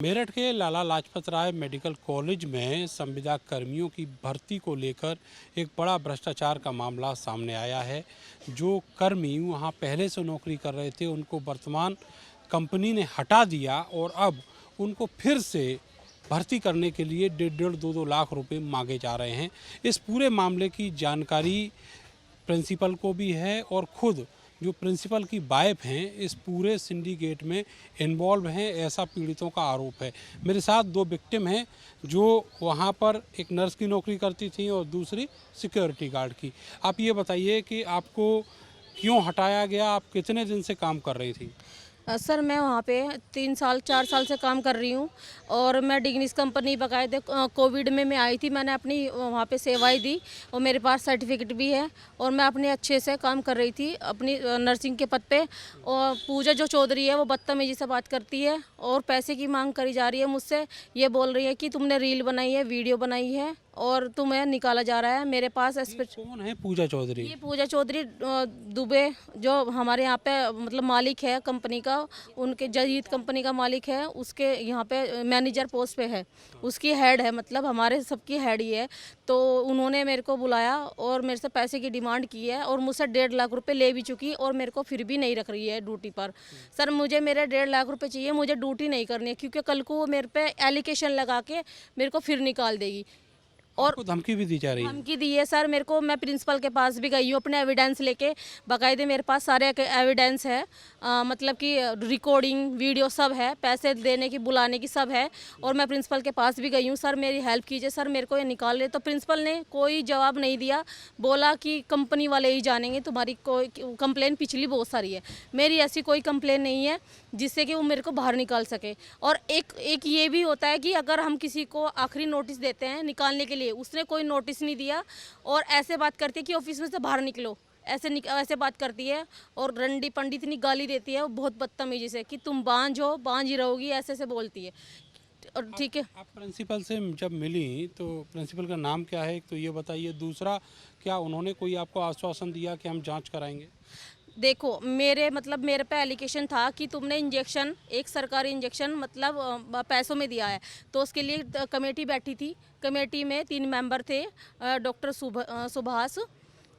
मेरठ के Lala Lajpat Rai medical college में संविदा कर्मियों की भर्ती को लेकर एक बड़ा भ्रष्टाचार का मामला सामने आया है। जो कर्मी वहां पहले से नौकरी कर रहे थे उनको वर्तमान कंपनी ने हटा दिया और अब उनको फिर से भर्ती करने के लिए 1.5-2 लाख रुपए मांगे जा रहे हैं। इस पूरे मामले की जानकारी प्रिंसिपल को भी है और खुद जो प्रिंसिपल की वाइफ हैं इस पूरे सिंडिकेट में इन्वॉल्व हैं, ऐसा पीड़ितों का आरोप है। मेरे साथ दो विक्टिम हैं जो वहां पर एक नर्स की नौकरी करती थी और दूसरी सिक्योरिटी गार्ड की। आप ये बताइए कि आपको क्यों हटाया गया, आप कितने दिन से काम कर रही थी? सर मैं वहाँ पे 3-4 साल से काम कर रही हूँ और मैं डिग्निस कंपनी बकायदे कोविड में मैं आई थी। मैंने अपनी वहाँ पे सेवाएं दी और मेरे पास सर्टिफिकेट भी है और मैं अपने अच्छे से काम कर रही थी अपनी नर्सिंग के पद पे। और पूजा जो चौधरी है वो बदतमीजी से बात करती है और पैसे की मांग करी जा रही है मुझसे। ये बोल रही है कि तुमने रील बनाई है, वीडियो बनाई है और तुम्हें निकाला जा रहा है। मेरे पास कौन है पूजा चौधरी? ये पूजा चौधरी दुबे जो हमारे यहाँ पे मतलब मालिक है कंपनी का, उनके जजीत कंपनी का मालिक है, उसके यहाँ पे मैनेजर पोस्ट पे है, उसकी हेड है, मतलब हमारे सबकी हेड ही है। तो उन्होंने मेरे को बुलाया और मेरे से पैसे की डिमांड की है और मुझसे 1.5 लाख रुपए ले भी चुकी और मेरे को फिर भी नहीं रख रही है ड्यूटी पर। सर मुझे मेरे 1.5 लाख रुपए चाहिए, मुझे ड्यूटी नहीं करनी है क्योंकि कल को वो मेरे पे एलिगेशन लगा के मेरे को फिर निकाल देगी। और धमकी भी दी जा रही है? धमकी दी है सर मेरे को। मैं प्रिंसिपल के पास भी गई हूँ अपने एविडेंस लेके, बाकायदे मेरे पास सारे एविडेंस है, मतलब कि रिकॉर्डिंग वीडियो सब है, पैसे देने की बुलाने की सब है। और मैं प्रिंसिपल के पास भी गई हूँ, सर मेरी हेल्प कीजिए, सर मेरे को ये निकाल रहे। तो प्रिंसिपल ने कोई जवाब नहीं दिया, बोला कि कंपनी वाले ही जानेंगे, तुम्हारी कोई कंप्लेन पिछली बहुत सारी है, मेरी ऐसी कोई कंप्लेन नहीं है जिससे कि वो मेरे को बाहर निकाल सके। और एक ये भी होता है कि अगर हम किसी को आखिरी नोटिस देते हैं निकालने के लिए, उसने कोई नोटिस नहीं दिया और ऐसे बात करती है कि ऑफिस में से बाहर निकलो, ऐसे बात करती है। और रंडी पंडित इतनी गाली देती है वो बहुत बदतमीजी से कि तुम बांझ हो, बांझ ही रहोगी, ऐसे बोलती है। और ठीक है, आप प्रिंसिपल से जब मिली तो प्रिंसिपल का नाम क्या है, एक तो ये बताइए, दूसरा क्या उन्होंने कोई आपको आश्वासन दिया कि हम जांच कराएंगे? देखो मेरे पे एलिगेशन था कि तुमने इंजेक्शन, एक सरकारी इंजेक्शन मतलब पैसों में दिया है। तो उसके लिए कमेटी बैठी थी, कमेटी में 3 मेंबर थे, डॉक्टर सुभाष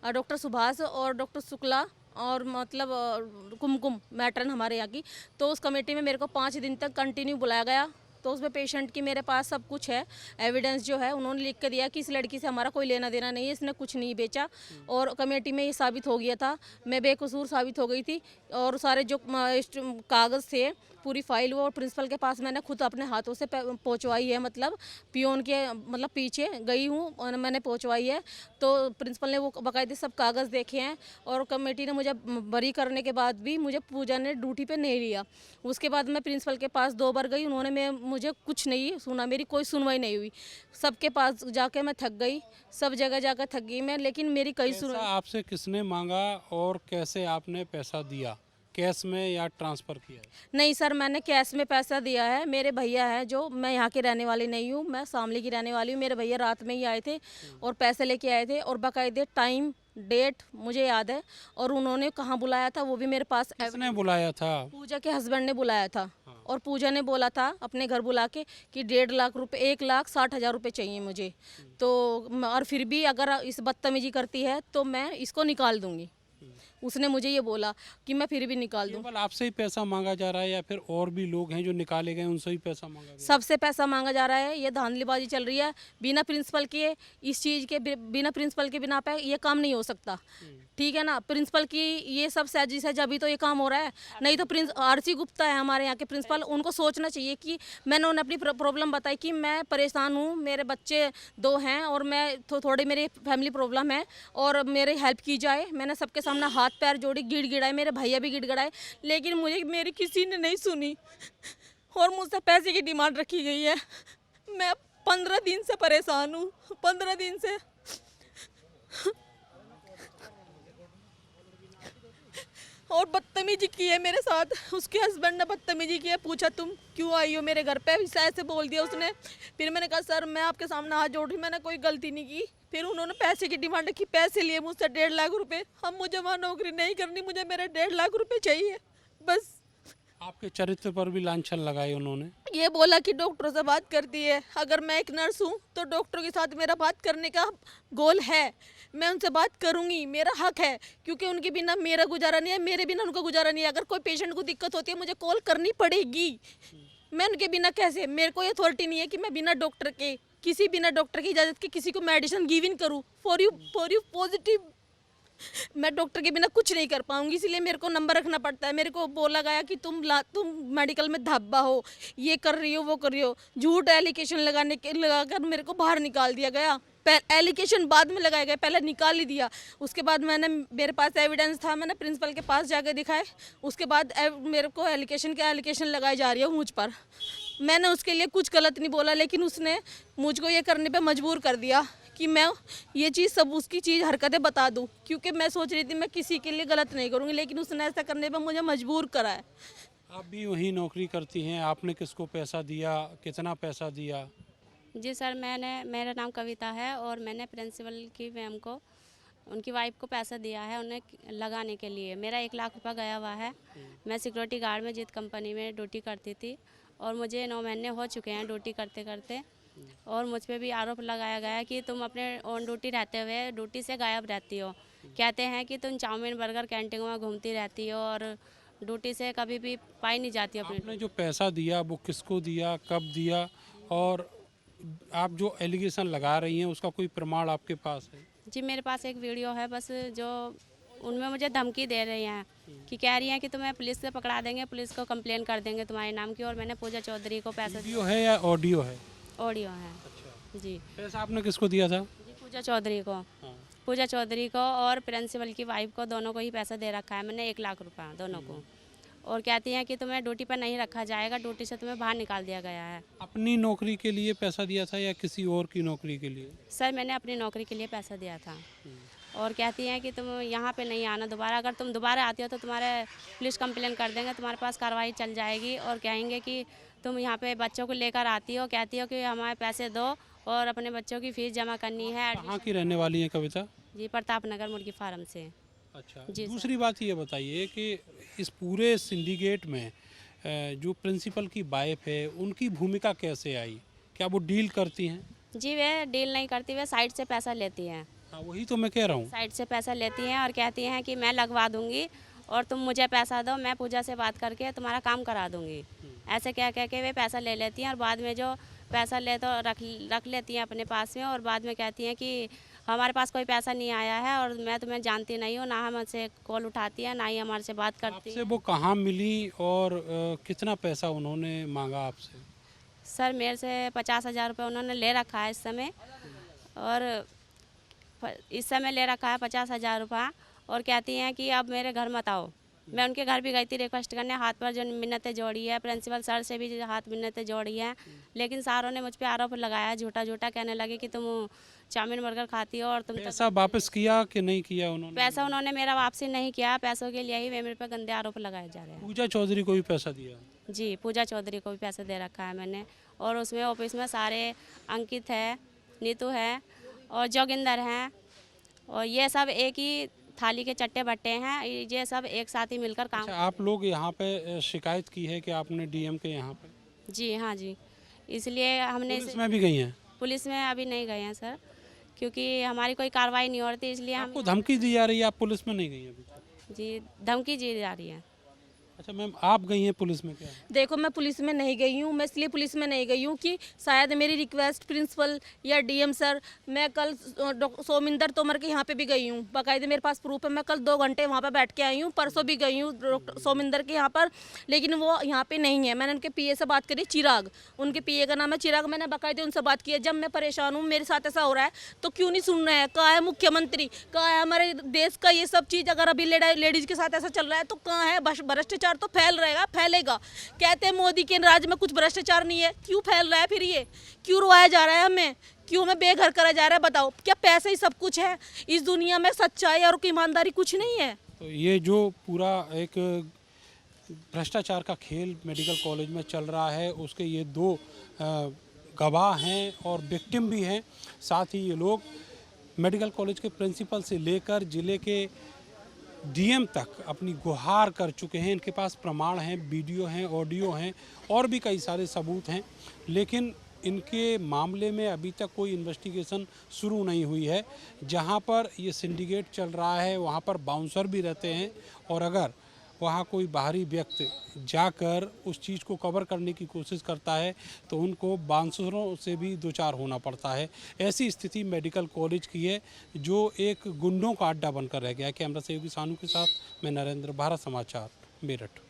और डॉक्टर शुक्ला और मतलब कुमकुम मैट्रन हमारे यहाँ की। तो उस कमेटी में मेरे को 5 दिन तक कंटिन्यू बुलाया गया। तो उसमें पेशेंट की मेरे पास सब कुछ है, एविडेंस जो है उन्होंने लिख कर दिया कि इस लड़की से हमारा कोई लेना देना नहीं है, इसने कुछ नहीं बेचा। और कमेटी में ये साबित हो गया था, मैं बेकसूर साबित हो गई थी। और सारे जो कागज़ थे, पूरी फाइल वो प्रिंसिपल के पास मैंने खुद अपने हाथों से पहुंचवाई है, मतलब पियोन के मतलब पीछे गई हूँ और मैंने पहुंचवाई है। तो प्रिंसिपल ने वो बाकायदे सब कागज़ देखे हैं और कमेटी ने मुझे बरी करने के बाद भी मुझे पूजा ने ड्यूटी पे नहीं लिया। उसके बाद मैं प्रिंसिपल के पास 2 बार गई, उन्होंने मुझे कुछ नहीं सुना, मेरी कोई सुनवाई नहीं हुई। सबके पास जाके मैं थक गई, सब जगह जाकर थक गई मैं, लेकिन मेरी कई सुनवाई। आपसे किसने मांगा और कैसे आपने पैसा दिया, कैश में या ट्रांसफ़र किया? नहीं सर, मैंने कैश में पैसा दिया है। मेरे भैया हैं, जो मैं यहाँ की रहने वाली नहीं हूँ, मैं शामली की रहने वाली हूँ। मेरे भैया रात में ही आए थे और पैसे लेके आए थे और बाकायदे टाइम डेट मुझे याद है। और उन्होंने कहाँ बुलाया था वो भी मेरे पास। किसने बुलाया था? पूजा के हस्बैंड ने बुलाया था। और पूजा ने बोला था अपने घर बुला के कि 1.5 लाख रुपए, 1,60,000 रुपये चाहिए मुझे। तो और फिर भी अगर इस बदतमीजी करती है तो मैं इसको निकाल दूंगी। उसने मुझे ये बोला कि मैं फिर भी निकाल दूँ। केवल आपसे ही पैसा मांगा जा रहा है या फिर और भी लोग हैं जो निकाले गए उनसे ही पैसा मांगा गया? सबसे पैसा मांगा जा रहा है, ये धांधलीबाजी चल रही है बिना प्रिंसिपल के। इस चीज़ के बिना प्रिंसिपल के बिना पे ये काम नहीं हो सकता, ठीक है ना। प्रिंसिपल की ये सब साजिश है जब भी तो ये काम हो रहा है, नहीं तो प्रिंस आरसी गुप्ता है हमारे यहाँ के प्रिंसिपल, उनको सोचना चाहिए कि मैंने उन्हें अपनी प्रॉब्लम बताई कि मैं परेशान हूँ, मेरे बच्चे 2 हैं और मैं थोड़ी मेरी फैमिली प्रॉब्लम है और मेरी हेल्प की जाए। मैंने सबके सामने हाथ पैर जोड़ी, गिड़गिड़ाए, मेरे भैया भी गिड़गिड़ाए, लेकिन मेरी किसी ने नहीं सुनी और मुझसे पैसे की डिमांड रखी गई है। मैं 15 दिन से परेशान हूँ, 15 दिन से। और बदतमीजी की है मेरे साथ, उसके हस्बैंड ने बदतमीजी की है। पूछा तुम क्यों आई हो मेरे घर पे, ऐसे बोल दिया उसने। फिर मैंने कहा सर मैं आपके सामने हाथ जोड़ रही, मैंने कोई गलती नहीं की। फिर उन्होंने पैसे की डिमांड रखी, पैसे लिए मुझसे 1.5 लाख रुपए। अब मुझे वहाँ नौकरी नहीं करनी, मुझे मेरे 1.5 लाख रुपए चाहिए बस। आपके चरित्र पर भी लांछन लगाए उन्होंने। ये बोला कि डॉक्टरों से बात करती है। अगर मैं एक नर्स हूँ तो डॉक्टरों के साथ मेरा बात करने का गोल है, मैं उनसे बात करूंगी, मेरा हक है, क्योंकि उनके बिना मेरा गुजारा नहीं है, मेरे बिना उनका गुजारा नहीं है। अगर कोई पेशेंट को दिक्कत होती है मुझे कॉल करनी पड़ेगी। मैं उनके बिना कैसे, मेरे को ये अथॉरिटी नहीं है कि मैं बिना डॉक्टर के, किसी बिना डॉक्टर की इजाज़त के किसी को मेडिसिन गिव इन करूँ फॉर यू पॉजिटिव। मैं डॉक्टर के बिना कुछ नहीं कर पाऊंगी, इसलिए मेरे को नंबर रखना पड़ता है। मेरे को बोला गया कि तुम मेडिकल में धब्बा हो, ये कर रही हो, वो कर रही हो। झूठ एलिगेशन लगाकर मेरे को बाहर निकाल दिया गया। एलिगेशन बाद में लगाया गया, पहले निकाल ही दिया। उसके बाद मेरे पास एविडेंस था, मैंने प्रिंसिपल के पास जाकर दिखाए। उसके बाद मेरे को एलिगेशन लगाई जा रही है मुझ पर। मैंने उसके लिए कुछ गलत नहीं बोला, लेकिन उसने मुझको ये करने पे मजबूर कर दिया कि मैं ये चीज़ सब उसकी चीज़ हरकतें बता दूं, क्योंकि मैं सोच रही थी मैं किसी के लिए गलत नहीं करूंगी, लेकिन उसने ऐसा करने पे मुझे मजबूर करा है। आप भी वहीं नौकरी करती हैं, आपने किसको पैसा दिया, कितना पैसा दिया? जी सर, मेरा नाम कविता है और मैंने प्रिंसिपल की मैम को, उनकी वाइफ को पैसा दिया है उन्हें लगाने के लिए। मेरा 1 लाख रुपया गया हुआ है। मैं सिक्योरिटी गार्ड में जीत कंपनी में ड्यूटी करती थी और मुझे 9 महीने हो चुके हैं ड्यूटी करते करते। और मुझ पे भी आरोप लगाया गया कि तुम अपने ऑन ड्यूटी रहते हुए ड्यूटी से गायब रहती हो। कहते हैं कि तुम चाउमीन बर्गर कैंटीन में घूमती रहती हो और ड्यूटी से कभी भी पाई नहीं जाती हो अपनी। आपने जो पैसा दिया वो किसको दिया, कब दिया, और आप जो एलिगेशन लगा रही हैं उसका कोई प्रमाण आपके पास है? जी मेरे पास एक वीडियो है बस, जो उनमें मुझे धमकी दे रही हैं कि कह रही हैं कि तुम्हें पुलिस से पकड़ा देंगे, पुलिस को कंप्लेन कर देंगे तुम्हारे नाम की। और मैंने पूजा चौधरी को पैसा, वीडियो है या ऑडियो है? ऑडियो है। अच्छा, जी पैसा आपने किसको दिया था? जी पूजा चौधरी को, हाँ। पूजा चौधरी को और प्रिंसिपल की वाइफ को, दोनों को ही पैसा दे रखा है मैंने, 1 लाख रुपया दोनों को। और कहती हैं कि तुम्हें ड्यूटी पर नहीं रखा जाएगा, ड्यूटी से तुम्हें बाहर निकाल दिया गया है। अपनी नौकरी के लिए पैसा दिया था या किसी और की नौकरी के लिए? सर मैंने अपनी नौकरी के लिए पैसा दिया था। और कहती हैं कि तुम यहाँ पे नहीं आना दोबारा, अगर तुम दोबारा आती हो तो तुम्हारे पुलिस कंप्लेन कर देंगे, तुम्हारे पास कार्रवाई चल जाएगी। और कहेंगे कि तुम यहाँ पे बच्चों को लेकर आती हो, कहती हो कि हमारे पैसे दो और अपने बच्चों की फ़ीस जमा करनी है। कहाँ की रहने वाली है कविता? जी प्रताप नगर मुर्गी फार्म से। अच्छा, जी सर। दूसरी बात ये बताइए कि इस पूरे सिंडिकेट में जो प्रिंसिपल की वाइफ है उनकी भूमिका कैसे आई? क्या वो डील करती हैं? जी वे डील नहीं करती, वे साइड से पैसा लेती हैं। हाँ, वही तो मैं कह रहा हूँ। साइड से पैसा लेती हैं और कहती हैं कि मैं लगवा दूंगी और तुम मुझे पैसा दो, मैं पूजा से बात करके तुम्हारा काम करा दूंगी। ऐसे कह के वे पैसा ले लेती हैं और बाद में जो पैसा ले तो रख लेती हैं अपने पास में। और बाद में कहती हैं कि हमारे पास कोई पैसा नहीं आया है और मैं तुम्हें जानती नहीं हूँ, ना हमसे कॉल उठाती है, ना ही हमारे से बात करती आपसे है। वो कहाँ मिली और कितना पैसा उन्होंने मांगा आपसे? सर मेरे से 50,000 रुपये उन्होंने ले रखा है इस समय, और इस समय ले रखा है 50,000 रुपये। और कहती हैं कि अब मेरे घर मत आओ। मैं उनके घर भी गई थी रिक्वेस्ट करने, हाथ पर जो मिन्नतें जोड़ी है, प्रिंसिपल सर से भी हाथ मिन्नतें जोड़ी है, लेकिन सारों ने मुझ पे आरोप लगाया, झूठा झूठा कहने लगे कि तुम चाउमीन बर्गर खाती हो और तुम पैसा वापस किया कि नहीं किया उन्होंने? पैसा उन्होंने मेरा वापसी नहीं किया। पैसों के लिए ही मेरे पे गंदे आरोप लगाए जा रहे हैं। पूजा चौधरी को भी पैसा दिया? जी पूजा चौधरी को भी पैसा दे रखा है मैंने। और उसमें ऑफिस में सारे अंकित है, नीतू है और जोगिंदर हैं, और ये सब एक ही थाली के चट्टे बट्टे हैं, ये सब एक साथ ही मिलकर काम। अच्छा, आप लोग यहाँ पे शिकायत की है कि आपने डीएम के यहाँ पे? जी हाँ जी, इसलिए हमने पुलिस में भी गई हैं? पुलिस में अभी नहीं गए हैं सर, क्योंकि हमारी कोई कार्रवाई नहीं हो रही थी, इसलिए हम। आपको धमकी दी जा रही है, आप पुलिस में नहीं गई हैं अभी तक? जी धमकी दी जा रही है। अच्छा मैम, आप गई हैं पुलिस में क्या? देखो मैं पुलिस में नहीं गई हूँ, मैं इसलिए पुलिस में नहीं गई हूँ कि शायद मेरी रिक्वेस्ट प्रिंसिपल या डीएम सर, मैं कल सोमिंदर तोमर के यहाँ पे भी गई हूँ, बाकायदे मेरे पास प्रूफ है। मैं कल 2 घंटे वहाँ पे बैठ के आई हूँ, परसों भी गई हूँ डॉक्टर सोमिंदर के यहाँ पर, लेकिन वो यहाँ पे नहीं है। मैंने उनके पीए से बात करी, चिराग, उनके पीए का नाम है चिराग। मैंने बाकायदे उनसे बात की है, जब मैं परेशान हूँ, मेरे साथ ऐसा हो रहा है तो क्यों नहीं सुन रहे हैं? कहाँ है मुख्यमंत्री, कहाँ है हमारे देश का ये सब चीज़? अगर अभी लेडीज के साथ ऐसा चल रहा है तो कहाँ है? भ्रष्टाचार तो फैलेगा। कहते हैं मोदी के राज में कुछ भ्रष्टाचार नहीं है, क्यों फैल रहा है फिर? ये क्यों रुआया जा रहा है हमें? क्यों हमें बेघर करा जा रहा है? बताओ, क्या पैसे ही सब कुछ है? इस दुनिया में सच्चाई और ईमानदारी कुछ नहीं है? तो ये जो पूरा एक भ्रष्टाचार का खेल मेडिकल कॉलेज में चल रहा है, उसके ये 2 गवाह हैं और विक्टिम भी हैं। साथ ही ये लोग मेडिकल कॉलेज के प्रिंसिपल से लेकर ज़िले के डीएम तक अपनी गुहार कर चुके हैं। इनके पास प्रमाण हैं, वीडियो हैं, ऑडियो हैं और भी कई सारे सबूत हैं, लेकिन इनके मामले में अभी तक कोई इन्वेस्टिगेशन शुरू नहीं हुई है। जहां पर ये सिंडिकेट चल रहा है वहां पर बाउंसर भी रहते हैं, और अगर वहाँ कोई बाहरी व्यक्ति जाकर उस चीज़ को कवर करने की कोशिश करता है तो उनको बाउंसरों से भी दो चार होना पड़ता है। ऐसी स्थिति मेडिकल कॉलेज की है जो एक गुंडों का अड्डा बनकर रह गया है। कैमरा सहयोगी सानू के साथ मैं नरेंद्र, भारत समाचार, मेरठ।